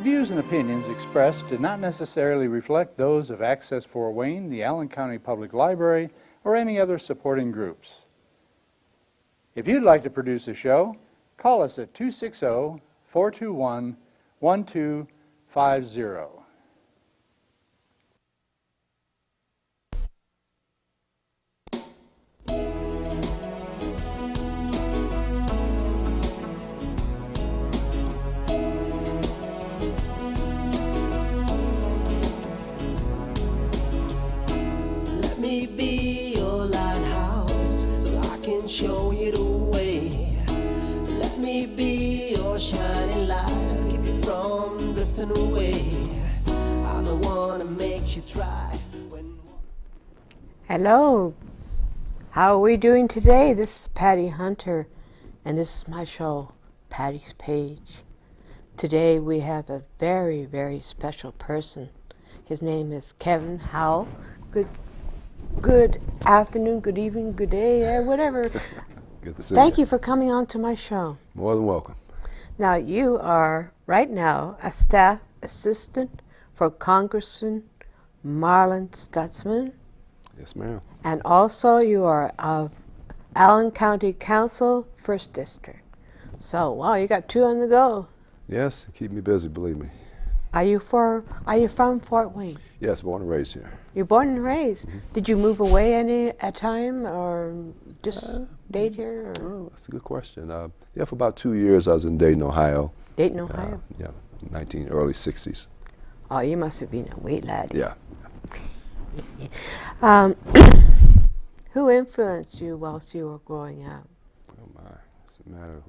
views and opinions expressed do not necessarily reflect those of Access Fort Wayne, the Allen County Public Library, or any other supporting groups. If you'd like to produce a show, call us at 260-421-1250. Let me be your lighthouse so I can show you the way. Let me be your shining light, I'll keep you from drifting away. I'm the one that makes you try. Hello, how are we doing today? This is Patty Hunter, and this is my show, Patty's Page. Today we have a very, very special person. His name is Kevin Howell. Good afternoon, good evening, good day, whatever. Good to see Thank you for coming on to my show. More than welcome. Now, you are right now a staff assistant for Congressman Marlin Stutzman. Yes, ma'am. And also you are of Allen County Council, 1st District. So, wow, you got two on the go. Yes, keep me busy, believe me. Are you from Fort Wayne? Yes, born and raised here. You're born and raised. Mm-hmm. Did you move away any a time or just stayed here? Or? Oh, that's a good question. Yeah, for about 2 years I was in Dayton, Ohio. Dayton, Ohio? Yeah, early 60s. Oh, you must have been a wee lad. Yeah. Who influenced you whilst you were growing up? Oh my, it's a matter.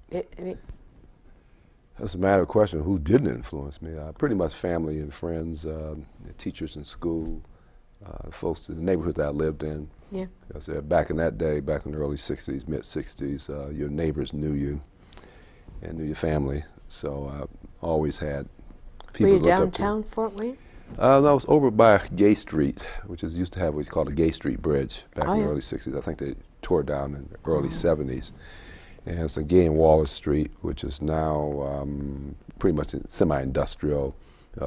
That's a matter of question. Who didn't influence me? Pretty much family and friends, the teachers in school, folks in the neighborhood that I lived in. Yeah. Because back in that day, back in the early 60s, mid 60s, your neighbors knew you and knew your family. So I always had people. Were you downtown Fort Wayne? I was over by Gay Street, which used to have what you call the Gay Street Bridge back in the early 60s. I think they tore it down in the early 70s. And it's a Gay and Wallace Street, which is now pretty much semi-industrial.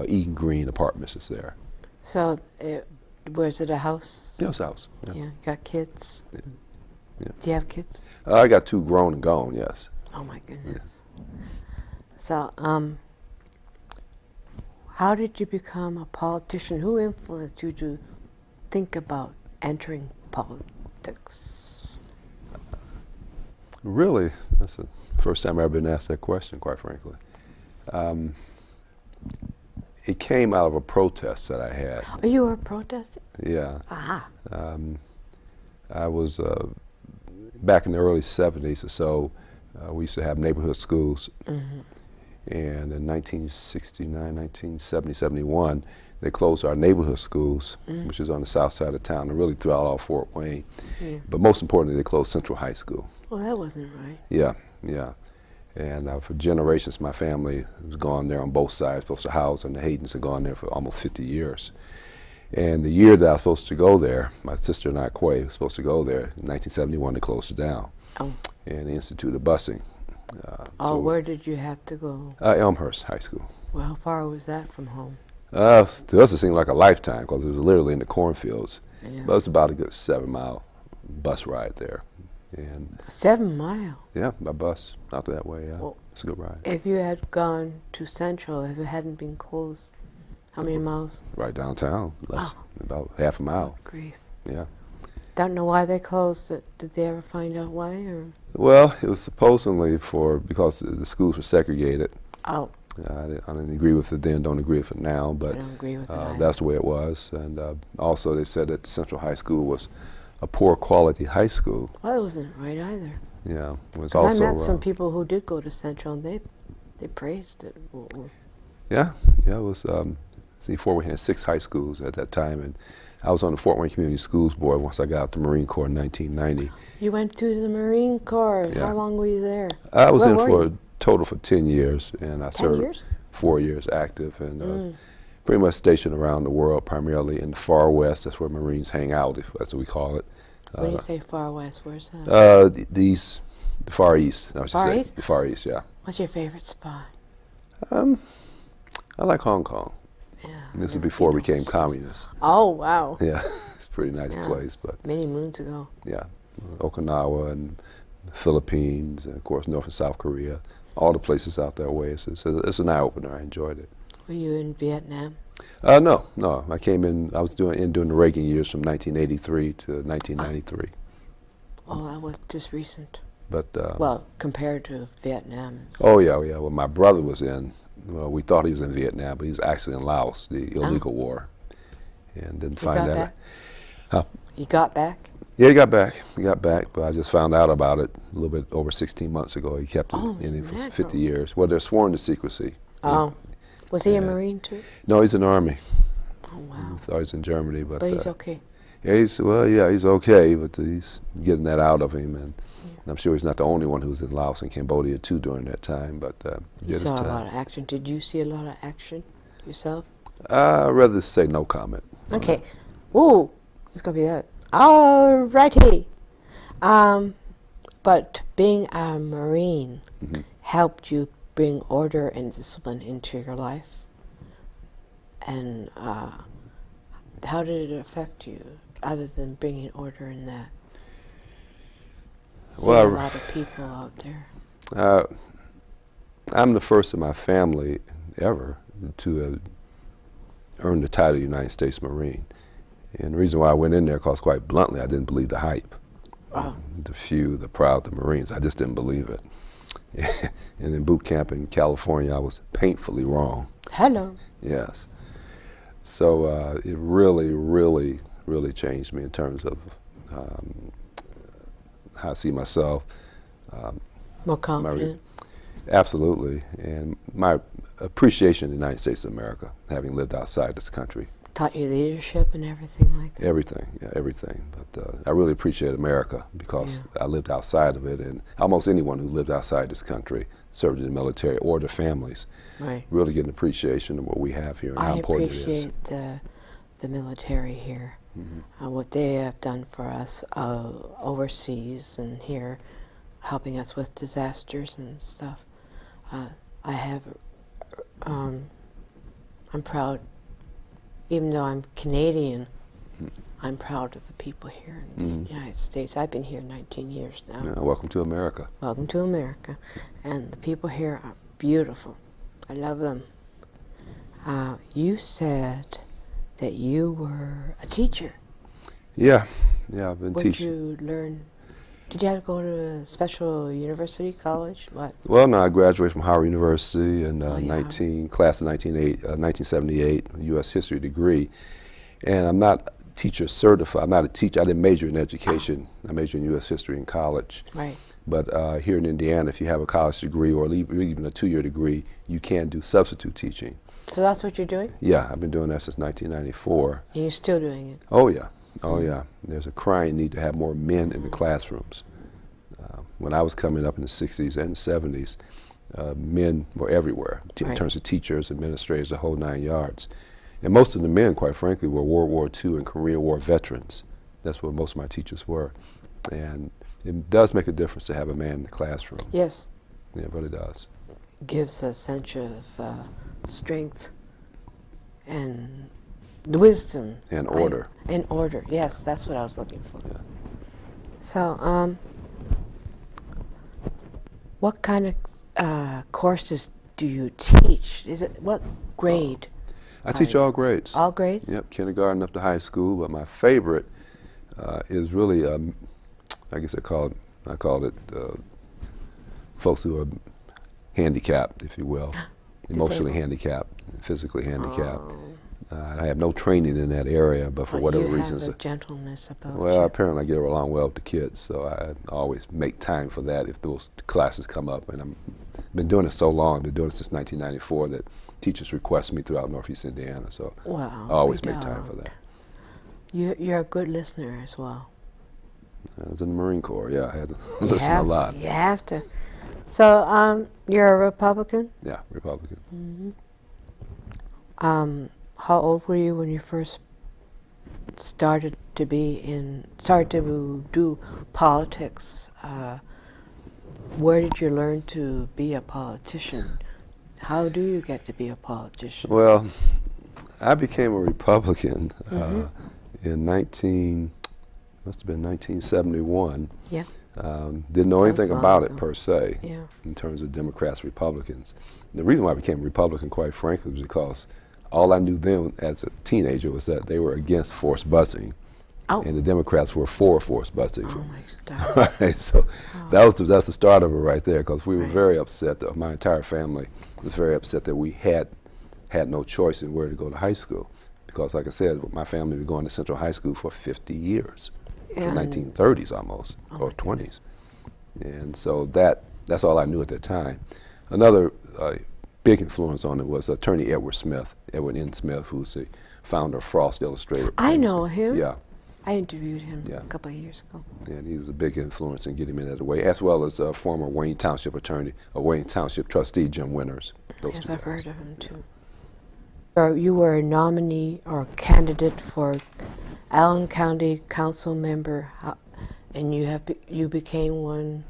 Eden Green Apartments is there. So, was it a house? Yeah, it was a house. Yeah. Got kids? Yeah. Yeah. Do you have kids? I got two grown and gone, yes. Oh my goodness. Yeah. So, how did you become a politician? Who influenced you to think about entering politics? Really, that's the first time I've ever been asked that question, quite frankly. It came out of a protest that I had. Oh, you were protesting? Yeah. Aha. I was, back in the early 70s or so, we used to have neighborhood schools. Mm-hmm. And in 1969, 1970, 71, they closed our neighborhood schools, which is on the south side of town, and really throughout all Fort Wayne. Yeah. But most importantly, they closed Central High School. Well, that wasn't right. Yeah, yeah. And for generations, my family has gone there on both sides. Both the Howells and the Haydens have gone there for almost 50 years. And the year that I was supposed to go there, my sister and I, Quay, was supposed to go there. In 1971, they closed it down. Oh. And they instituted busing. So where did you have to go? Elmhurst High School. Well, how far was that from home? To us, it seemed like a lifetime because it was literally in the cornfields. Yeah. But it was about a good 7-mile bus ride there. And 7 miles? Yeah, by bus, out that way, yeah. Well, it's a good ride. If you had gone to Central, if it hadn't been closed, how many miles? Right downtown, about half a mile. Oh, grief. Yeah. Don't know why they closed it. Did they ever find out why? Or? Well, it was supposedly because the schools were segregated. Oh. I didn't agree with it then, don't agree with it now, but I don't agree with it that's the way it was. And also they said that Central High School was a poor quality high school. Well, it wasn't right either. Yeah, it was also. I met some people who did go to Central, and they praised it. Yeah, it was. Fort Wayne had 6 high schools at that time, and I was on the Fort Wayne Community Schools Board once I got out the Marine Corps in 1990. You went to the Marine Corps. Yeah. How long were you there? I was in for a total for 10 years, and I 10 served years? 4 years active, and pretty much stationed around the world, primarily in the far west. That's where Marines hang out, if that's what we call it. When you say far west, where's that? The Far East. Far East? The Far East, yeah. What's your favorite spot? I I like Hong Kong. Yeah. This is never before been we became overseas. communists. Oh, wow. Yeah, it's a pretty nice Yeah, place, it's but many moons ago. yeah, Okinawa and the Philippines, and of course North and South Korea, all the places out that way. It's an eye-opener. I enjoyed it. Were you in Vietnam? No. I came in, I was during the Reagan years from 1983 to 1993. Oh, that was just recent. But Well, compared to Vietnam. It's oh yeah. Well, my brother was in. Well, we thought he was in Vietnam, but he was actually in Laos, the illegal war, and didn't He find got that. back? Huh? You got back? Yeah, he got back. He got back, but I just found out about it a little bit over 16 months ago. He kept it Oh, in him for mackerel. 50 years. Well, they're sworn to secrecy. Oh. Was he a Yeah. Marine too? No, he's in the Army. Oh, wow. I thought he was in Germany, but But he's okay. yeah, he's okay, but he's getting that out of him, and I'm sure he's not the only one who was in Laos and Cambodia too during that time. But You did his saw a time. lot of action. Did you see a lot of action yourself? I'd rather say no comment. Okay. Ooh, it's gonna be that. Alrighty. But being a Marine Mhm. helped you bring order and discipline into your life. And how did it affect you, other than bringing order in that? Seeing Well, a lot of people out there. I'm the first in my family ever to earn the title of United States Marine. And the reason why I went in there, because quite bluntly, I didn't believe the hype. Wow. The few, the proud, the Marines, I just didn't believe it. And in boot camp in California, I was painfully wrong. Hello. Yes. So it really, really, really changed me in terms of how I see myself. More confident. Absolutely. And my appreciation of the United States of America, having lived outside this country. Taught you leadership and everything like that. Everything, yeah, everything. But I really appreciate America because Yeah. I lived outside of it, and almost anyone who lived outside this country, served in the military or their families, Right. really get an appreciation of what we have here and how I important it is. appreciate the military here, what they have done for us overseas and here, helping us with disasters and stuff. I'm proud, even though I'm Canadian, I'm proud of the people here in the United States. I've been here 19 years now. Yeah, welcome to America. Welcome to America. And the people here are beautiful. I love them. You said that you were a teacher. Yeah, I've been What did teaching. you learn? Did you have to go to a special university, college? What? Well, no, I graduated from Howell University in Oh, yeah. class of 1978, U.S. history degree. And I'm not teacher certified. I'm not a teacher. I didn't major in education. I majored in U.S. history in college. Right. But here in Indiana, if you have a college degree or even a 2-year degree, you can do substitute teaching. So that's what you're doing? Yeah, I've been doing that since 1994. And you're still doing it? Oh, yeah. Oh, yeah. There's a crying need to have more men in the classrooms. When I was coming up in the 60s and 70s, men were everywhere in Right. terms of teachers, administrators, the whole 9 yards. And most of the men, quite frankly, were World War II and Korean War veterans. That's what most of my teachers were. And it does make a difference to have a man in the classroom. Yes. Yeah, it really does. Gives a sense of strength and wisdom. And order. And order, yes, that's what I was looking for. Yeah. So, what kind of courses do you teach? Is it, what grade? I teach all grades. All grades? Yep, kindergarten up to high school. But my favorite is really, I guess I call it folks who are handicapped, if you will, emotionally handicapped, physically handicapped. I have no training in that area, but for whatever reasons. You have a gentleness about Well, you. apparently I get along well with the kids, so I always make time for that if those classes come up. And I've been doing it so long, I've been doing it since 1994, that teachers request me throughout Northeast Indiana, so Wow, I always we make time for don't. that. You're a good listener as well. I was in the Marine Corps, yeah, I had to You listen a have lot. To, you have to. So, you're a Republican? Yeah, Republican. How old were you when you first started to do politics? Where did you learn to be a politician? How do you get to be a politician? Well, I became a Republican in must have been 1971. Yeah. Didn't know That was anything long about it ago. per se Yeah. in terms of Democrats, Republicans. The reason why I became a Republican, quite frankly, was because all I knew then as a teenager was that they were against forced busing, Oh. and the Democrats were for forced busing. Oh my God. Right, so that's the start of it right there, because we were very upset. My entire family was very upset that we had no choice in where to go to high school, because, like I said, my family was going to Central High School for 50 years, Yeah. from 1930s almost, or 20s, and so that's all I knew at that time. Another big influence on it was Attorney Edward N. Smith, who's the founder of Frost Illustrated. I know him. Yeah. I interviewed him Yeah. a couple of years ago. And he was a big influence in getting him in that way, as well as former Wayne Township attorney, Wayne Township trustee Jim Winters. Those Yes, two I've guys. heard of him too. You were a nominee or candidate for Allen County Council member, and you became one.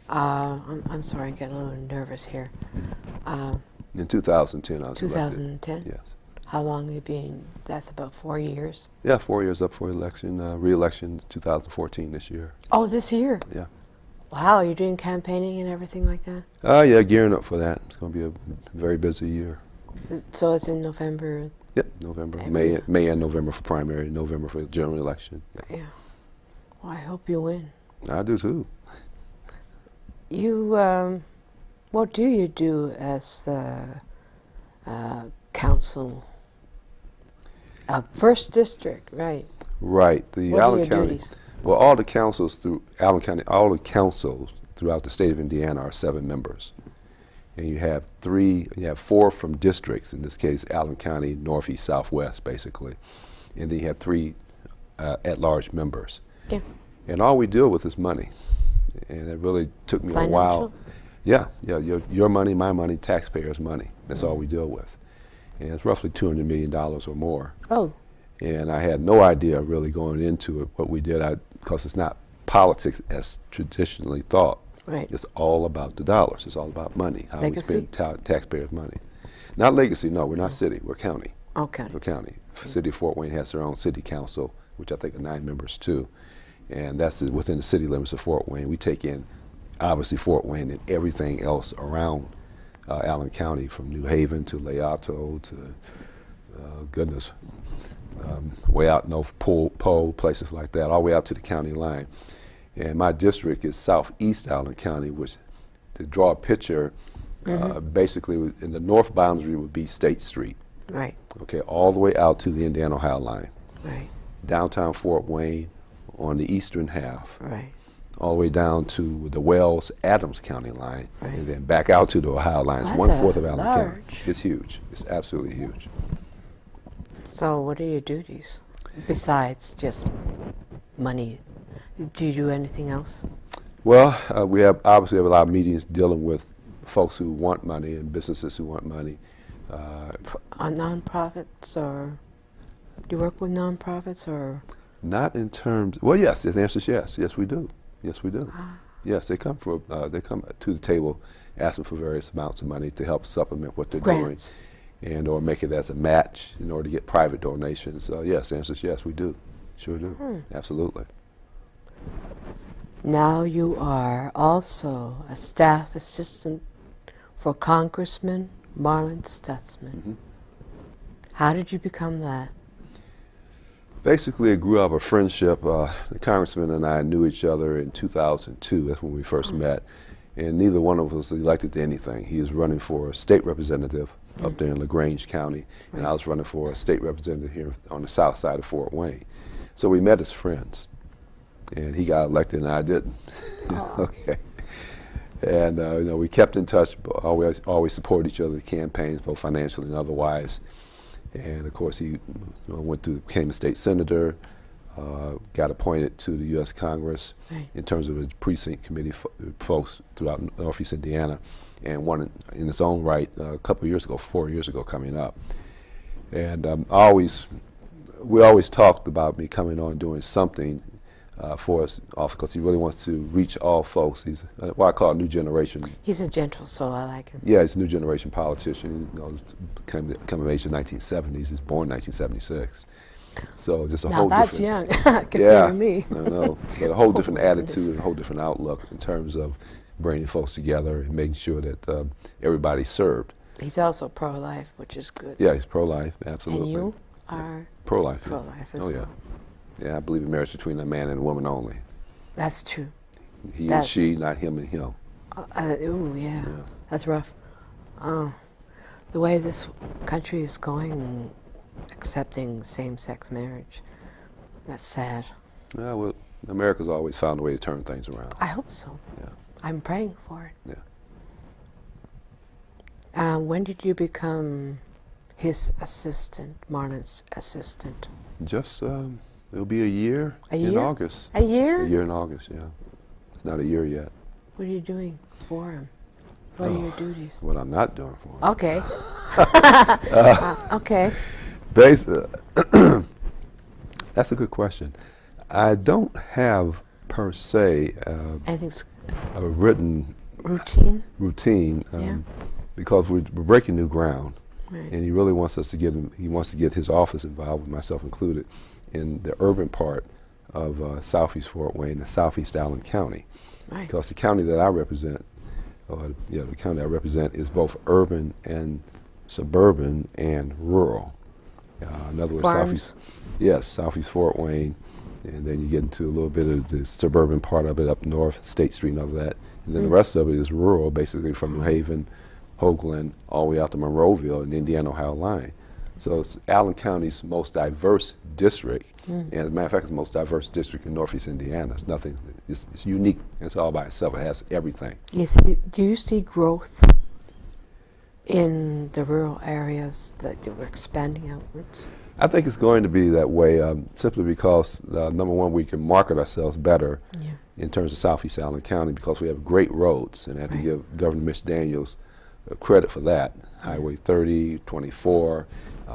I'm sorry, I'm getting a little nervous here. In 2010, I was elected. 2010. Yes. How long have you been? That's about 4 years. Yeah, 4 years up for election, re-election 2014 this year. Oh, this year. Yeah. Wow, you're doing campaigning and everything like that. Yeah, gearing up for that. It's going to be a very busy year. So it's in November. Yep, November, Every- May and November for primary, November for the general election. Yeah. Yeah. Well, I hope you win. I do too. You, what do you do as the council? First district, right? Right. The What are Allen your County. duties? Well, all the councils through Allen County, all the councils throughout the state of Indiana are 7 members, and you have 4 from districts. In this case, Allen County, Northeast, Southwest, basically, and then you have 3 at-large members. Yeah. And all we deal with is money, and it really took me a while. Financial? Yeah, your money, my money, taxpayers' money. That's all we deal with, and it's roughly $200 million or more. Oh, And I had no idea really going into it what we did, because it's not politics as traditionally thought. right. It's all about the dollars. It's all about money, how Legacy? we spend taxpayers' money. Not legacy, no, we're not city, we're county. Okay. We're county. City of Fort Wayne has their own city council, which I think are 9 members too. And that's within the city limits of Fort Wayne. We take in, obviously, Fort Wayne and everything else around Allen County, from New Haven to Leato to, goodness, way out North Pole, places like that, all the way out to the county line. And my district is southeast Allen County, which, to draw a picture, basically in the north boundary would be State Street, Right. okay, all the way out to the Indiana-Ohio line. Right. Downtown Fort Wayne on the eastern half, Right. all the way down to the Wells-Adams County line, Right. and then back out to the Ohio line. It's That's 1/4 of Allen County. large. It's huge. It's absolutely huge. So what are your duties besides just money? Do you do anything else? Well, we obviously have a lot of meetings dealing with folks who want money and businesses who want money. On nonprofits, or do you work with nonprofits, or? Not in terms. Well, yes. The answer is yes. Yes, we do. Yes, we do. Ah. Yes, they come to the table asking for various amounts of money to help supplement what they're Grants. doing, and or make it as a match in order to get private donations. Yes, the answer is yes. We do. Sure do. Absolutely. Now you are also a staff assistant for Congressman Marlin Stutzman. How did you become that? Basically, it grew out of a friendship. The congressman and I knew each other in 2002. That's when we first met. And neither one of us was elected to anything. He was running for a state representative up there in LaGrange County, and I was running for a state representative here on the south side of Fort Wayne. So we met as friends, and he got elected and I didn't. Okay. And we kept in touch, but always supported each other's campaigns, both financially and otherwise. And of course, he became a state senator, got appointed to the U.S. Congress in terms of his precinct committee folks throughout Northeast Indiana, and won in its own right a couple of years ago, 4 years ago, coming up. And we always talked about me coming on doing something for us, also because he really wants to reach all folks. He's what I call a new generation. He's a gentle soul. I like him. Yeah, he's a new generation politician. You know, came of age in the 1970s. He's born in 1976. So just a Now whole that's different. young compared Yeah, to me. I know, but a whole different attitude and a whole different outlook in terms of bringing folks together and making sure that everybody's served. He's also pro-life, which is good. Yeah, he's pro-life, absolutely. And you are Pro-life. Yeah. pro-life as Oh well. yeah. Yeah, I believe in marriage between a man and a woman only. That's true. He and That's- she, not him and him. Ooh, yeah. Yeah. That's rough. The way this country is going, accepting same-sex marriage, that's sad. Yeah, well, America's always found a way to turn things around. I hope so. Yeah. I'm praying for it. Yeah. When did you become his assistant, Marlin's assistant? Just, it'll be a year A in year? August. A year? A year in August, yeah. It's not a year yet. What are you doing for him? What are your duties? What I'm not doing for him. Okay. Okay. That's a good question. I don't have, per se, Anything's a written routine? routine Yeah. because we're breaking new ground. Right. And he really wants us to get him, he wants to get his office involved, with myself included, in the urban part of Southeast Fort Wayne and Southeast Allen County. Right. Because the county that I represent, the county I represent is both urban and suburban and rural. In other words, Farms? Southeast Fort Wayne, and then you get into a little bit of the suburban part of it up north, State Street and all of that. And then the rest of it is rural, basically from New Haven, Hoagland, all the way out to Monroeville and the Indiana-Ohio line. So it's Allen County's most diverse district, and as a matter of fact, it's the most diverse district in Northeast Indiana. It's nothing, it's unique, it's all by itself, it has everything. Do you see growth in the rural areas that we're expanding outwards? I think it's going to be that way simply because, number one, we can market ourselves better Yeah. in terms of Southeast Allen County because we have great roads, and I have to Right. give Governor Mitch Daniels credit for that. Highway 30, 24,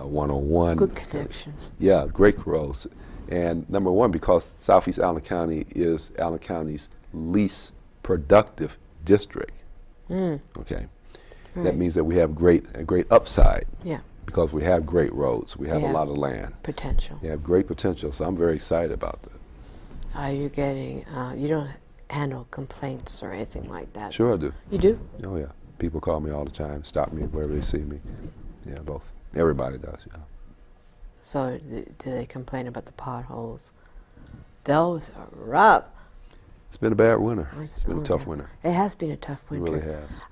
101. Good connections. Yeah, great roads. And number one, because Southeast Allen County is Allen County's least productive district. Okay, Right. that means that we have a great upside Yeah. because we have great roads. We have Yeah. a lot of land. Potential. We have great potential, so I'm very excited about that. Are you getting, you don't handle complaints or anything like that? Sure I do. You do? Oh yeah, people call me all the time, stop me wherever they see me. Yeah, both. Everybody does. Yeah. So do they complain about the potholes? Those are rough. It's been a bad winter. It's been a tough winter. It has been a tough It winter. really has.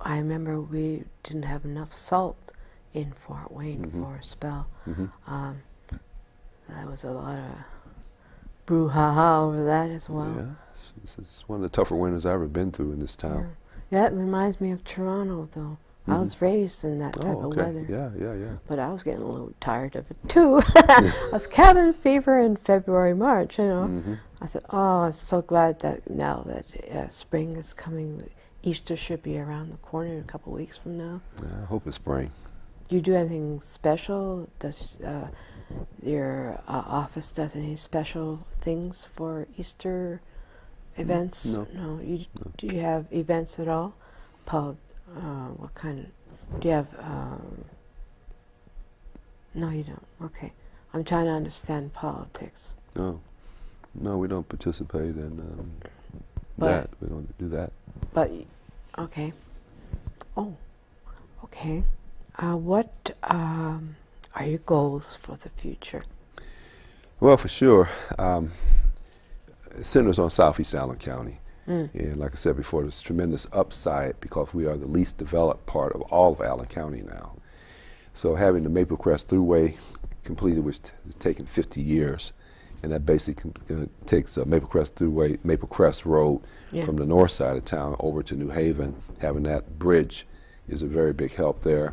I remember we didn't have enough salt in Fort Wayne for a spell. There was a lot of brouhaha over that as well. Yeah, it's one of the tougher winters I've ever been through in this town. Yeah, it reminds me of Toronto, though. I was raised in that type Oh, of okay. weather. Yeah. But I was getting a little tired of it, too. I was cabin fever in February, March, you know. I said, oh, I'm so glad that now that spring is coming. Easter should be around the corner a couple weeks from now. I hope it's spring. Do you do anything special? Does your office does any special things for Easter events? No. No. Do you have events at all? Paul, what kind of? Do you have? No, you don't. Okay, I'm trying to understand politics. No, we don't participate in But- that. We don't do that. But okay. Oh, okay. What are your goals for the future? Well, for sure, it centers on Southeast Allen County. And like I said before, there's tremendous upside because we are the least developed part of all of Allen County now. So having the Maple Crest Thruway completed, which has taken 50 years, and that basically takes Maple Crest Thruway, Maple Crest Road from the north side of town over to New Haven. Having that bridge is a very big help there.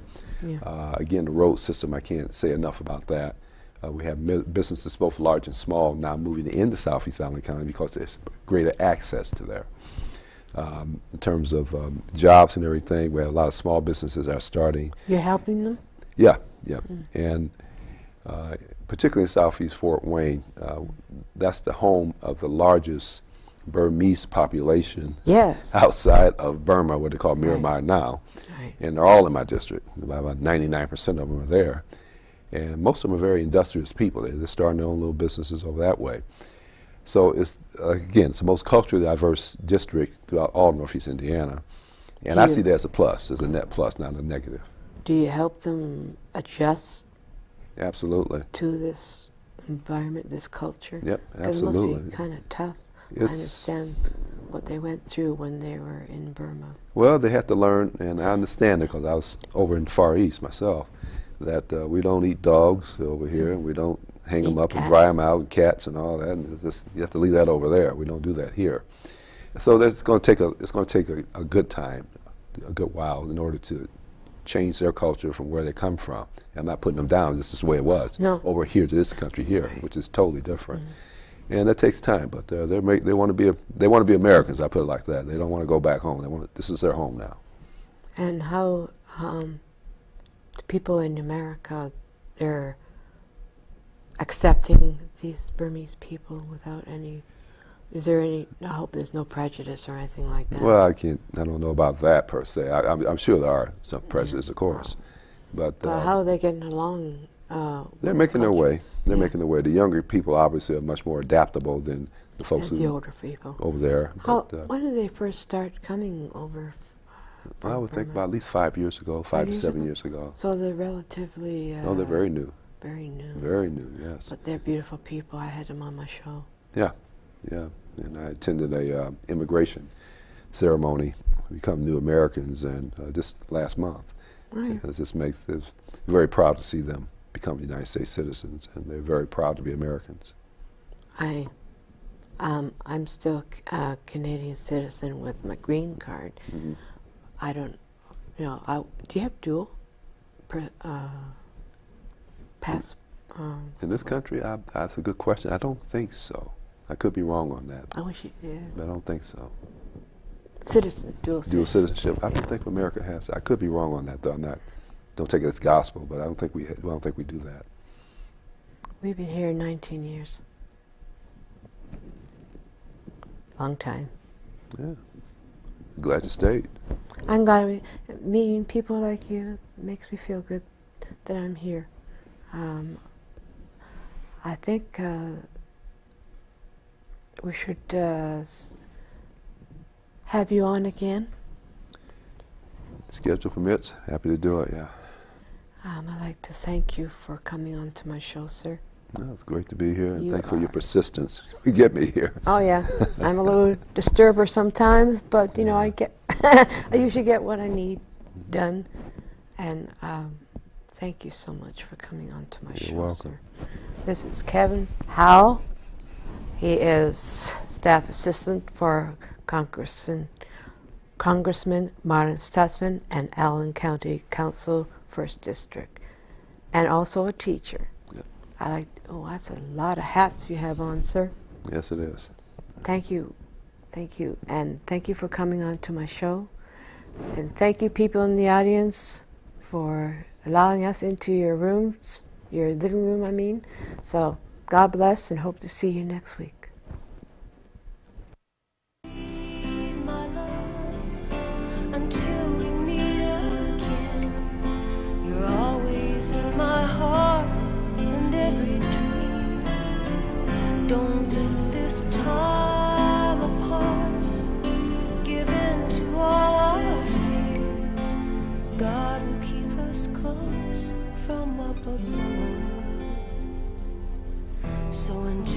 Again, the road system, I can't say enough about that. We have businesses both large and small now moving into Southeast Allen County because there's greater access to there. In terms of jobs and everything, we have a lot of small businesses that are starting. You're helping them? Yeah. And particularly in southeast Fort Wayne, that's the home of the largest Burmese population Yes. outside of Burma, what they call Myanmar now. Right. And they're all in my district. About 99% of them are there. And most of them are very industrious people. They're starting their own little businesses over that way. So it's, again, it's the most culturally diverse district throughout all Northeast Indiana. And I see that as a plus, as a net plus, not a negative. Do you help them adjust Absolutely. to this environment, this culture? Yep, 'Cause absolutely. it must be kind of tough. I understand what they went through when they were in Burma. Well, they had to learn, and I understand it because I was over in the Far East myself, that we don't eat dogs over here, and we don't hang them up and dry them out, and cats and all that. And it's just, you have to leave that over there. We don't do that here. So it's going to take a good time, a good while, in order to change their culture from where they come from. I'm not putting them down. This is the way it was over here to this country here, which is totally different. And that takes time, but they want to be Americans. I put it like that. They don't want to go back home. This is their home now. And how the people in America, they're accepting these Burmese people without any. Is there any? I hope there's no prejudice or anything like that. Well, I don't know about that per se. I'm sure there are some prejudice, of course, but how are they getting along? They're making their way. They're making their way. The younger people obviously are much more adaptable than the folks the older people over there. When did they first start coming over? I would think about at least 5 years ago, 5 to 7 years ago. So they're relatively. No, they're very new. Very new. Very new, yes. But they're beautiful people. I had them on my show. Yeah, yeah. And I attended a immigration ceremony to become new Americans, and just last month. Right. And it just makes us very proud to see them become United States citizens, and they're very proud to be Americans. I'm still a Canadian citizen with my green card. Mm-hmm. I don't, do you have dual pass? In this country, that's a good question. I don't think so. I could be wrong on that. I wish you did. But I don't think so. Dual citizenship. I don't think America has. I could be wrong on that, though. Don't take it as gospel, but I don't think we do that. We've been here 19 years. Long time. Yeah. Glad you stayed. I'm glad meeting people like you makes me feel good that I'm here. I think we should have you on again. Schedule permits. Happy to do it, yeah. I'd like to thank you for coming on to my show, sir. No, it's great to be here, and thanks for your persistence to get me here. Oh yeah, I'm a little disturber sometimes, but I usually get what I need done, and thank you so much for coming on to my show, welcome. sir. This is Kevin Howell. He is staff assistant for Congressman Marlin Stutzman and Allen County Council, 1st District, and also a teacher. Yep. That's a lot of hats you have on, sir. Yes, it is. Thank you. Thank you. And thank you for coming on to my show. And thank you, people in the audience, for allowing us into your rooms, your living room, I mean. So God bless, and hope to see you next week. Until we meet again, you're always in my heart and every dream. Don't let this time apart give in to all our fears. God will keep us close from up above. So until